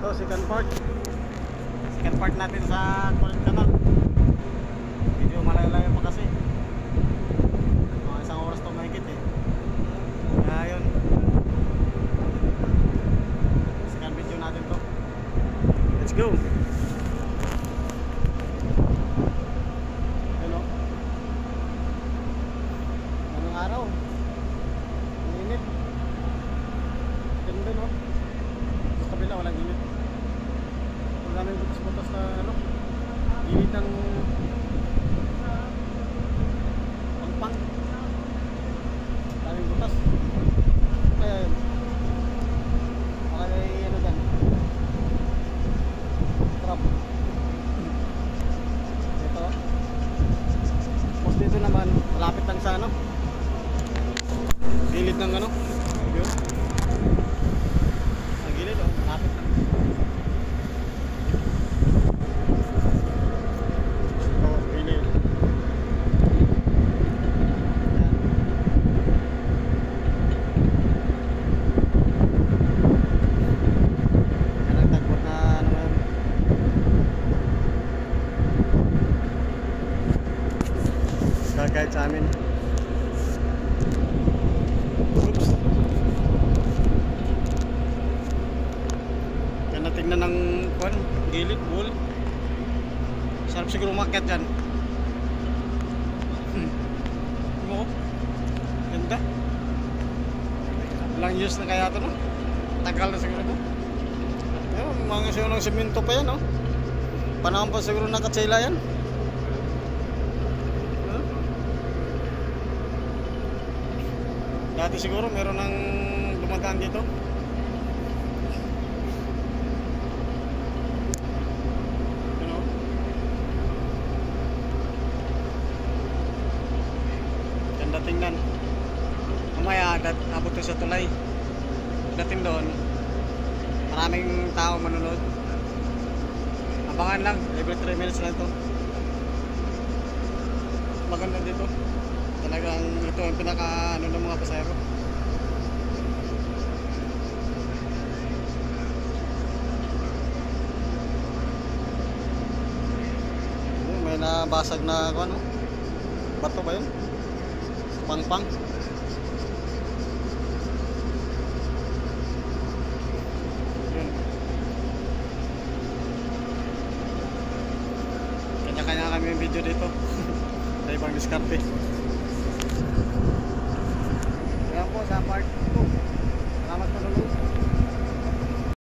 Ito, second part. Second part natin sa Corinth Canal. Medyo malayo-layo pa kasi. Mga isang oras to mahigit eh. Kaya yun. Second video natin to. Let's go! Hello? Anong araw? Ang init. Ganda no? Sa kabila walang init. Ang daming butas-butas na ano, init ng pangpang. Daming butas. Kaya yun. Baka may ano dyan, trap. Ito tapos dito naman malapit lang sa ano, gilid ng ano yun. Sa gilid oh, malapit lang. Guide sa amin. Oops. Yan na tingnan ng gilid, wall. Sarap siguro umakyat dyan. Oo. Ganda. Ilang years na kaya ito no? Tagal na siguro ito. Mga siguro ng semento pa yan no? Panahon pa siguro nakatsela yan. Dati siguro meron ng dumadaan dito. Ano? Ganda tingnan. Mamaya abot to sa tulay. Dating doon, maraming tao manunod. Abangan lang, every 3 minutes lang ito. Maganda dito. Talagang ito ang pinaka ano ng mga pasahero. May nabasag na ano? Bato ba yun? Pangpang. Yun. Kanya-kanya kami yung video dito. Sa ibang diskarte.